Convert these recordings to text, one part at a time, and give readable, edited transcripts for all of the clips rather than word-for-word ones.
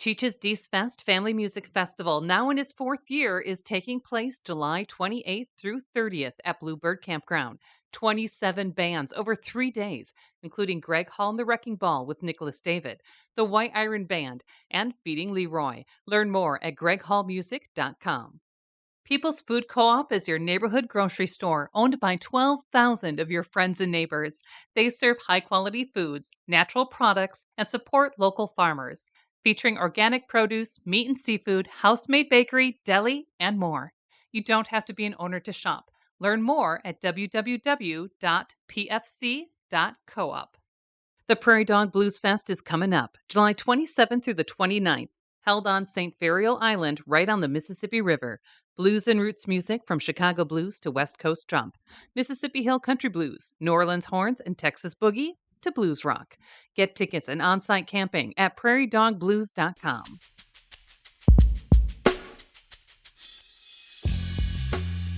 Cheech's Dees Fest Family Music Festival, now in its fourth year, is taking place July 28th through 30th at Bluebird Campground. 27 bands over 3 days, including Greg Hall and the Wrecking Ball with Nicholas David, the White Iron Band, and Feeding Leroy. Learn more at greghallmusic.com. People's Food Co-op is your neighborhood grocery store, owned by 12,000 of your friends and neighbors. They serve high-quality foods, natural products, and support local farmers, featuring organic produce, meat and seafood, house-made bakery, deli, and more. You don't have to be an owner to shop. Learn more at www.pfc.coop. The Prairie Dog Blues Fest is coming up, July 27th through the 29th, held on St. Ferial Island right on the Mississippi River. Blues and roots music from Chicago blues to West Coast jump, Mississippi Hill country blues, New Orleans horns, and Texas boogie to blues rock. Get tickets and on-site camping at prairiedogblues.com.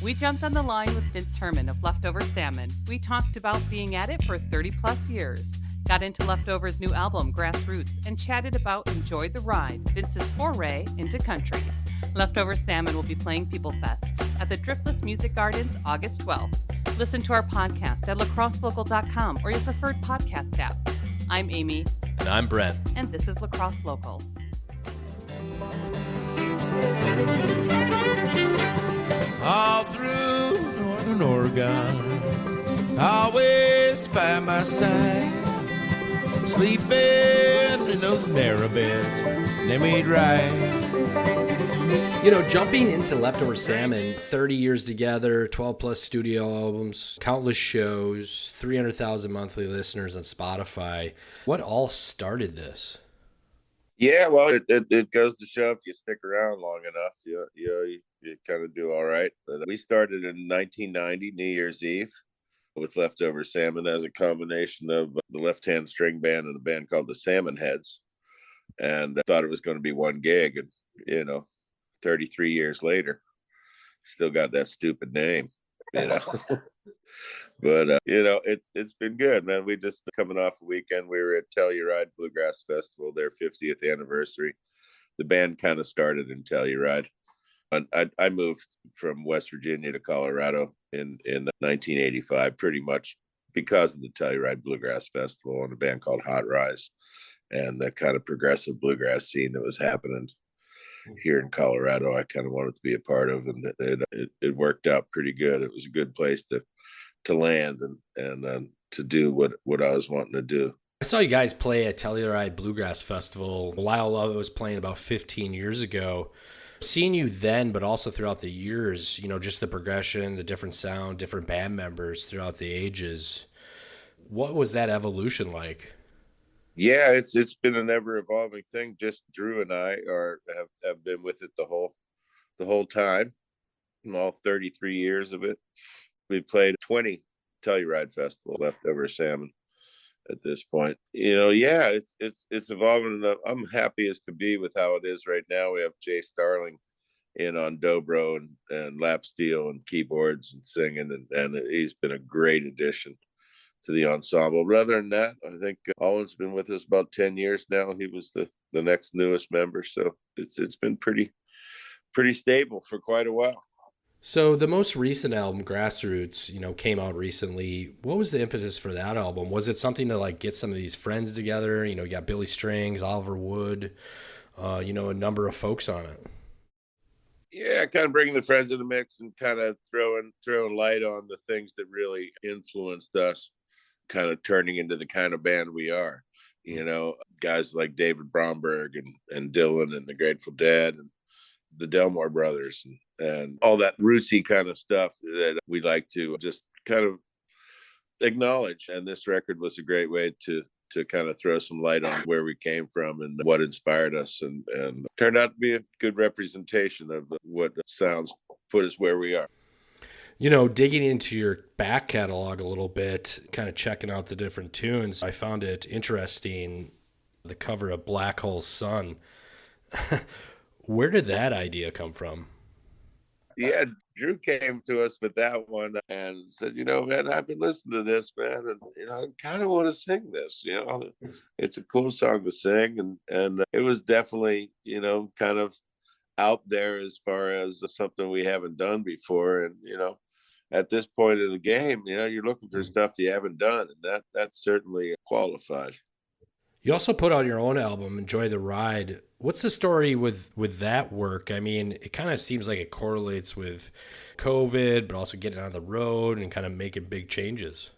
We jumped on the line with Vince Herman of Leftover Salmon. We talked about being at it for 30 plus years. Got into Leftover's new album, Grassroots, and chatted about Enjoy the Ride, Vince's foray into country. Leftover Salmon will be playing People Fest at the Driftless Music Gardens August 12th. Listen to our podcast at lacrosselocal.com or your preferred podcast app. I'm Amy. And I'm Brent. And this is Lacrosse Local. All through Northern Oregon, always by my side, sleeping in those narrow beds they made right. You know, jumping into Leftover Salmon, 30 years together, 12 plus studio albums, countless shows, 300,000 monthly listeners on Spotify. What all started this? Yeah, well, it goes to show if you stick around long enough, you kind of do all right. But we started in 1990, New Year's Eve, with Leftover Salmon as a combination of the left-hand string band and a band called the Salmon Heads. And I thought it was going to be one gig. And, 33 years later, still got that stupid name, But, it's been good, man. We just coming off a weekend. We were at Telluride Bluegrass Festival, their 50th anniversary. The band kind of started in Telluride. And I moved from West Virginia to Colorado in 1985, pretty much because of the Telluride Bluegrass Festival and a band called Hot Rise and the kind of progressive bluegrass scene that was happening here in Colorado. I kind of wanted to be a part of, and it worked out pretty good. It was a good place to land and to do what I was wanting to do. I saw you guys play at Telluride Bluegrass Festival. Lyle Love was playing about 15 years ago. Seeing you then, but also throughout the years, just the progression, the different sound, different band members throughout the ages. What was that evolution like? Yeah, it's been an ever evolving thing. Just Drew and I have been with it the whole time, all 33 years of it. We played 20 Telluride Festival, Leftover Salmon at this point. It's evolving. I'm happy as could be with how it is right now. We have Jay Starling in on dobro and lap steel and keyboards and singing, and he's been a great addition to the ensemble. Rather than that, I think Owen's been with us about 10 years now. He was the next newest member, so it's been pretty stable for quite a while. So the most recent album, Grassroots, came out recently. What was the impetus for that album? Was it something to get some of these friends together? You got Billy Strings, Oliver Wood, a number of folks on it. Yeah, kind of bringing the friends in the mix and kind of throwing light on the things that really influenced us, kind of turning into the kind of band we are. Guys like David Bromberg and Dylan and the Grateful Dead and the Delmore Brothers and all that rootsy kind of stuff that we like to just kind of acknowledge. And this record was a great way to kind of throw some light on where we came from and what inspired us, and turned out to be a good representation of what sounds put us where we are. Digging into your back catalog a little bit, kind of checking out the different tunes, I found it interesting, the cover of Black Hole Sun. Where did that idea come from? Yeah, Drew came to us with that one and said, man, I've been listening to this, man, and I kind of want to sing this. It's a cool song to sing, and it was definitely, kind of out there as far as something we haven't done before, and at this point of the game, you're looking for stuff you haven't done, and that's certainly qualified. You also put out your own album, Enjoy the Ride. What's the story with that work? I mean, it kind of seems like it correlates with COVID, but also getting on the road and kind of making big changes.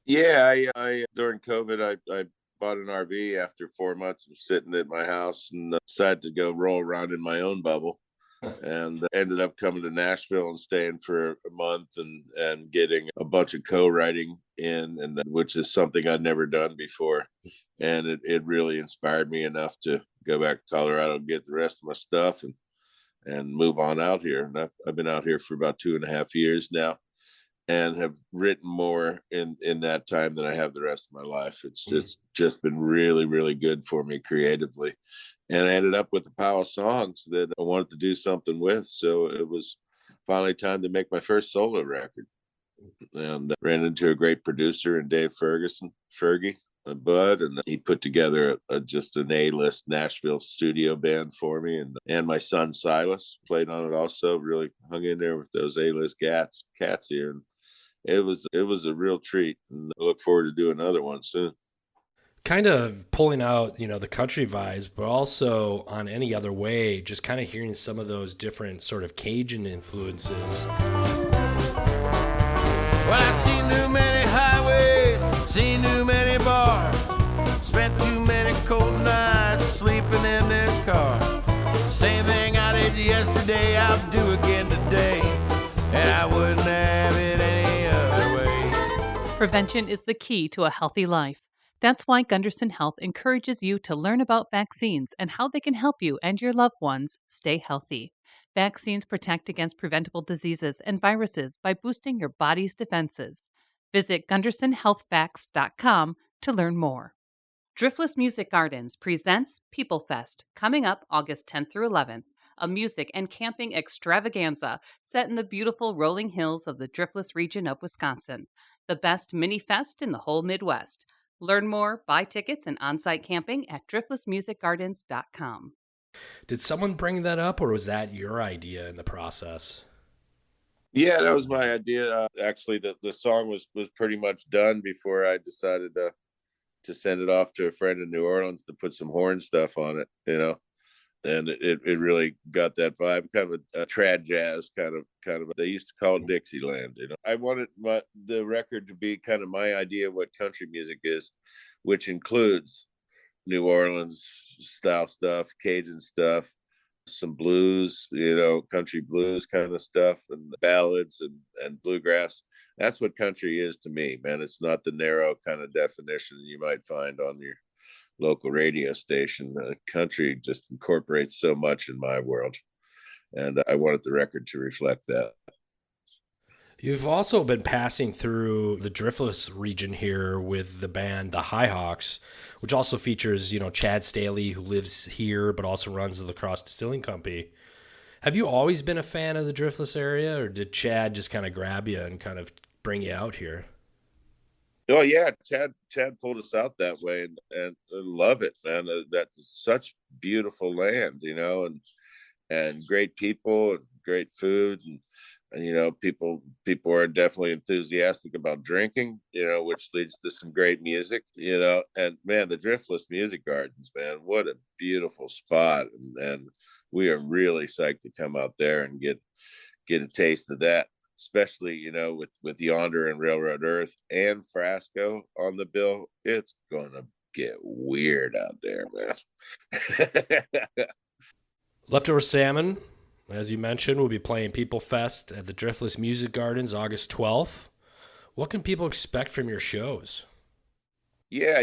Yeah, I during COVID, I bought an RV after 4 months of sitting at my house, and decided to go roll around in my own bubble, and ended up coming to Nashville and staying for a month, and getting a bunch of co-writing in, and which is something I'd never done before, and it really inspired me enough to go back to Colorado and get the rest of my stuff, and move on out here. And I've been out here for about 2.5 years now, and have written more in that time than I have the rest of my life. It's just been really, really good for me creatively. And I ended up with a pile of songs that I wanted to do something with. So it was finally time to make my first solo record. And ran into a great producer in Dave Fergie, my bud, and he put together just an A-list Nashville studio band for me, and my son Silas played on it also. Really hung in there with those A-list cats here, and it was a real treat. And I look forward to doing another one soon. Kind of pulling out, the country vibes, but also on Any Other Way, just kind of hearing some of those different sort of Cajun influences. Well, I've seen too many highways, seen too many bars, spent too many cold nights sleeping in this car. Same thing I did yesterday, I'll do again today, and I wouldn't have it any other way. Prevention is the key to a healthy life. That's why Gunderson Health encourages you to learn about vaccines and how they can help you and your loved ones stay healthy. Vaccines protect against preventable diseases and viruses by boosting your body's defenses. Visit GundersonHealthVax.com to learn more. Driftless Music Gardens presents People Fest, coming up August 10th through 11th, a music and camping extravaganza set in the beautiful rolling hills of the Driftless region of Wisconsin, the best mini fest in the whole Midwest. Learn more, buy tickets, and on-site camping at driftlessmusicgardens.com. Did someone bring that up, or was that your idea in the process? Yeah, that was my idea. Actually, the song was pretty much done before I decided to send it off to a friend in New Orleans to put some horn stuff on it, and it really got that vibe, kind of a trad jazz kind of. They used to call it Dixieland. I wanted the record to be kind of my idea of what country music is, which includes New Orleans style stuff, Cajun stuff, some blues, country blues kind of stuff, and ballads and bluegrass. That's what country is to me, man. It's not the narrow kind of definition you might find on your local radio station. Country just incorporates so much in my world, and I wanted the record to reflect that. You've also been passing through the Driftless region here with the band The Highhawks, which also features, Chad Staley, who lives here but also runs the La Crosse Distilling Company. Have you always been a fan of the Driftless area, or did Chad just kind of grab you and kind of bring you out here? Oh yeah, Chad pulled us out that way, and love it, man. That's such beautiful land, and great people and great food, and people are definitely enthusiastic about drinking, which leads to some great music, and man, the Driftless Music Gardens, man, what a beautiful spot, and we are really psyched to come out there and get a taste of that, especially with Yonder and Railroad Earth and Frasco on the bill. It's gonna get weird out there, man. Leftover Salmon, as you mentioned, we'll be playing People Fest at the Driftless Music Gardens August 12th. What can people expect from your shows? Yeah,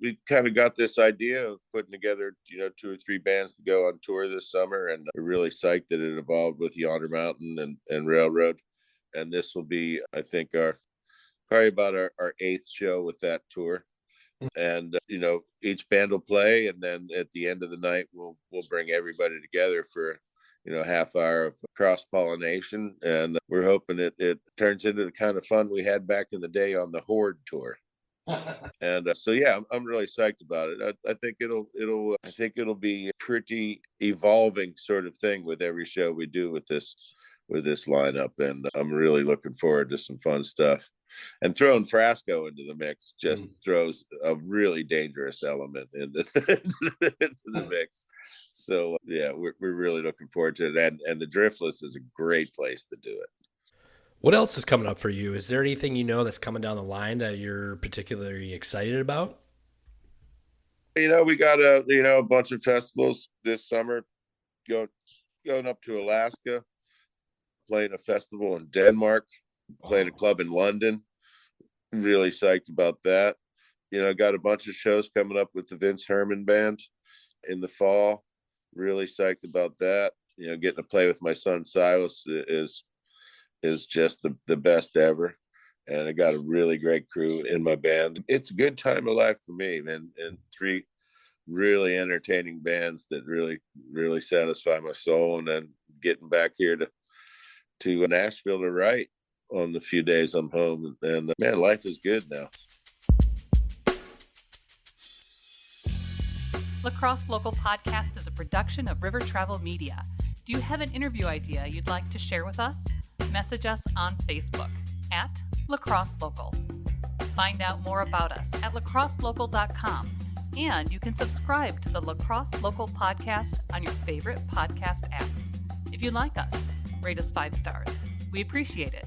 we kind of got this idea of putting together, 2 or 3 bands to go on tour this summer, and we're really psyched that it evolved with Yonder Mountain and Railroad. And this will be, I think, probably about our 8th show with that tour. And each band will play, and then at the end of the night, we'll bring everybody together for half hour of cross pollination, and we're hoping it turns into the kind of fun we had back in the day on the Horde tour. And so yeah, I'm really psyched about it. I think it'll be a pretty evolving sort of thing with every show we do with this lineup, and I'm really looking forward to some fun stuff. And throwing Frasco into the mix just throws a really dangerous element into the mix. So yeah, we're really looking forward to it, and the Driftless is a great place to do it. What else is coming up for you? Is there anything that's coming down the line that you're particularly excited about? We got a bunch of festivals this summer, going up to Alaska, playing a festival in Denmark, playing a club in London. Really psyched about that. Got a bunch of shows coming up with the Vince Herman band in the fall. Really psyched about that. Getting to play with my son Silas is just the best ever. And I got a really great crew in my band. It's a good time of life for me, man. And 3 really entertaining bands that really, really satisfy my soul. And then getting back here to Nashville to write on the few days I'm home. And man, life is good now. Lacrosse Local Podcast is a production of River Travel Media. Do you have an interview idea you'd like to share with us? Message us on Facebook at Lacrosse Local. Find out more about us at lacrosselocal.com, and you can subscribe to the Lacrosse Local Podcast on your favorite podcast app. If you like us, rate us 5 stars. We appreciate it.